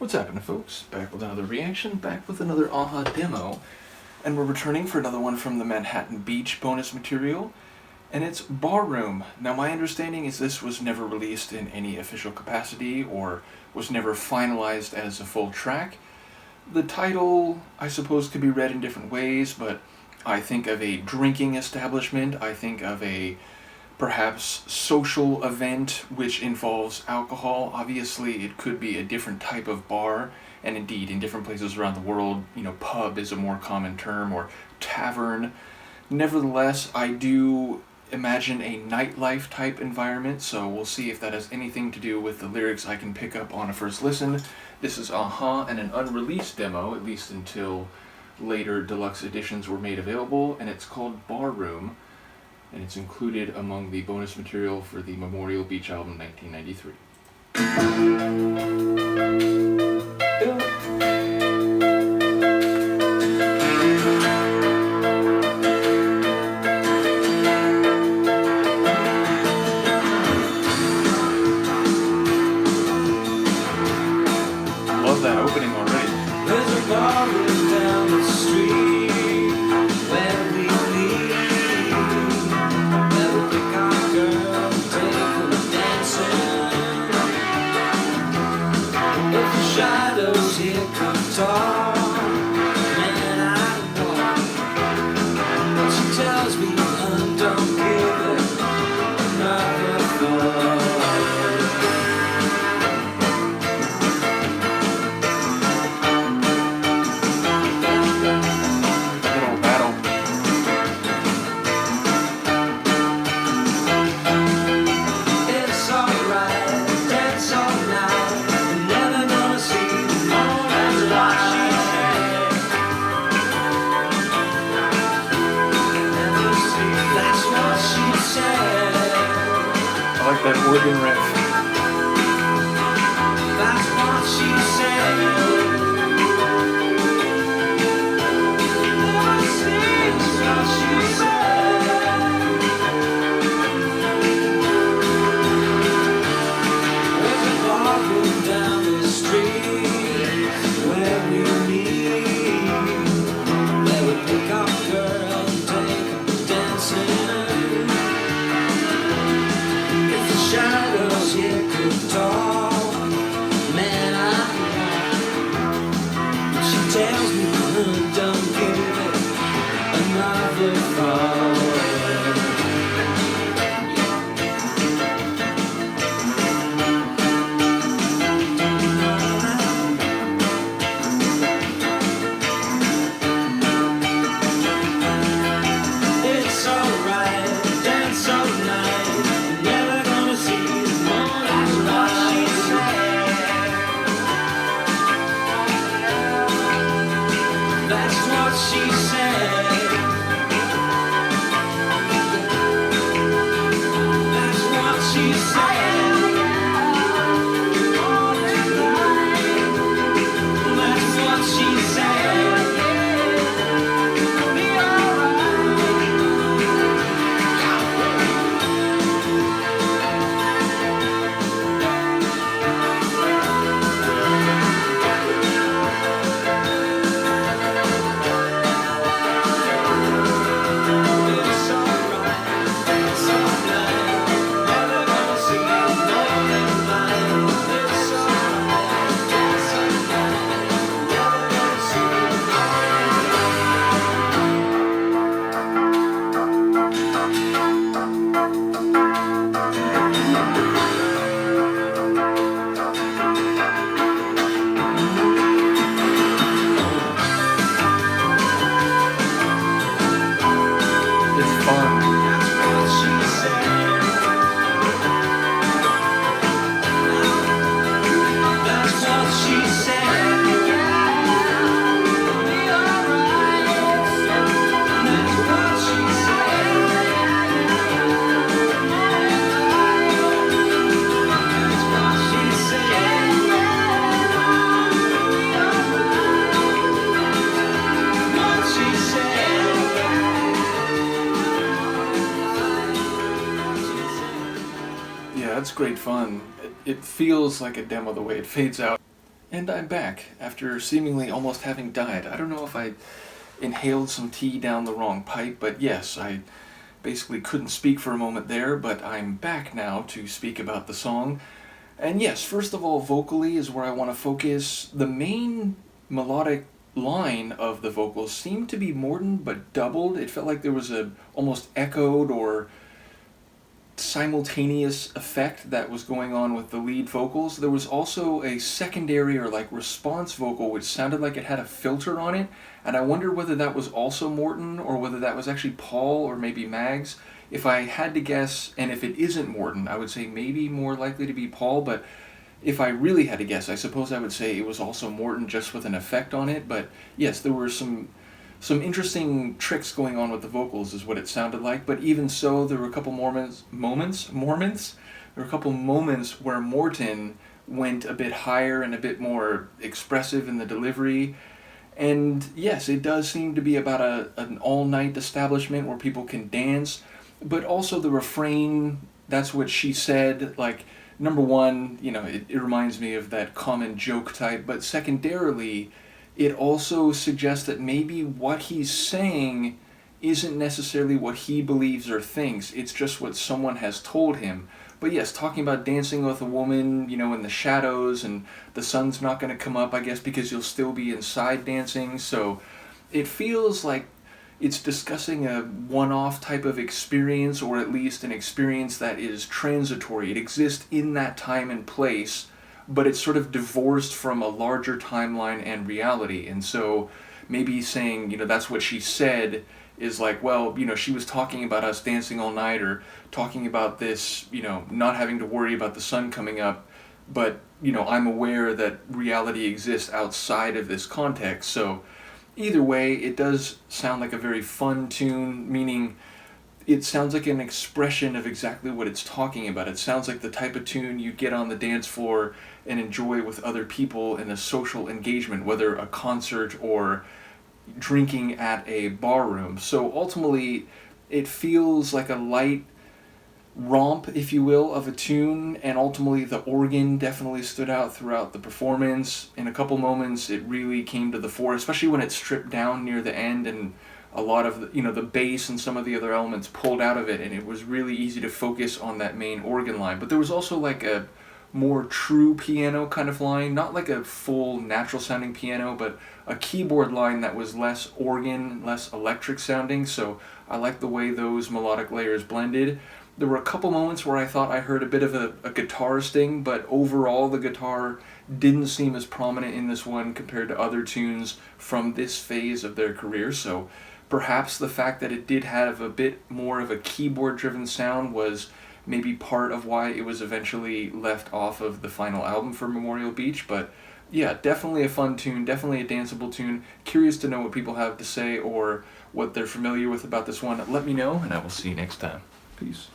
What's happening, folks? Back with another reaction, back with another AHA demo, and we're returning for another one from the Manhattan Beach bonus material, and it's Barroom. Now, my understanding is this was never released in any official capacity or was never finalized as a full track. The title, I suppose, could be read in different ways, but I think of a drinking establishment, I think of a perhaps social event which involves alcohol. Obviously, it could be a different type of bar, and indeed, in different places around the world, pub is a more common term, or tavern. Nevertheless, I do imagine a nightlife type environment, so we'll see if that has anything to do with the lyrics I can pick up on a first listen. This is AHA and an unreleased demo, at least until later deluxe editions were made available, and it's called Barroom, and it's included among the bonus material for the Memorial Beach album 1993. Love that opening already. There's a barroom down the street where we meet. Where we pick our girl and take her dancing. If the shadows here could talk, man, I know. But she tells me, don't give it another thought. I like that organ riff. That's what she said. That's what she said. There's a barroom down the street where we meet. Where we pick up girls and take them dancing. Shadows here could talk, man, I know. She tells me, don't give it another thought. It's alright, dance all night. That's what she said. That's what she said. That's what she said. Be That's great fun. It feels like a demo the way it fades out. And I'm back after seemingly almost having died. I don't know if I inhaled some tea down the wrong pipe, but yes, I basically couldn't speak for a moment there, but I'm back now to speak about the song. And yes, first of all, vocally is where I want to focus. The main melodic line of the vocals seemed to be Morton, but doubled. It felt like there was a almost echoed or simultaneous effect that was going on with the lead vocals. There was also a secondary or like response vocal which sounded like it had a filter on it, and I wonder whether that was also Morton or whether that was actually Paul or maybe Mags. If I had to guess, and if it isn't Morton, I would say maybe more likely to be Paul, but if I really had to guess, I suppose I would say it was also Morton just with an effect on it. But yes, there were some interesting tricks going on with the vocals is what it sounded like, but even so, there were a couple moments where Morton went a bit higher and a bit more expressive in the delivery. And yes, it does seem to be about an all-night establishment where people can dance, but also the refrain, that's what she said, like, number one, it reminds me of that common joke type, but secondarily, it also suggests that maybe what he's saying isn't necessarily what he believes or thinks, it's just what someone has told him. But yes, talking about dancing with a woman, in the shadows, and the sun's not going to come up, I guess, because you'll still be inside dancing, so it feels like it's discussing a one-off type of experience, or at least an experience that is transitory. It exists in that time and place, but it's sort of divorced from a larger timeline and reality. And so maybe saying, that's what she said is like, well, she was talking about us dancing all night, or talking about this, not having to worry about the sun coming up, but, I'm aware that reality exists outside of this context. So either way, it does sound like a very fun tune, meaning it sounds like an expression of exactly what it's talking about. It sounds like the type of tune you'd get on the dance floor and enjoy with other people in a social engagement, whether a concert or drinking at a bar room. So ultimately, it feels like a light romp, if you will, of a tune, and ultimately the organ definitely stood out throughout the performance. In a couple moments, it really came to the fore, especially when it stripped down near the end and a lot of the bass and some of the other elements pulled out of it, and it was really easy to focus on that main organ line. But there was also like a more true piano kind of line, not like a full natural sounding piano, but a keyboard line that was less organ, less electric sounding, so I like the way those melodic layers blended. There were a couple moments where I thought I heard a bit of a guitar sting, but overall the guitar didn't seem as prominent in this one compared to other tunes from this phase of their career, so perhaps the fact that it did have a bit more of a keyboard-driven sound was maybe part of why it was eventually left off of the final album for Memorial Beach, but yeah, definitely a fun tune, definitely a danceable tune. Curious to know what people have to say or what they're familiar with about this one. Let me know, and I will see you next time. Peace.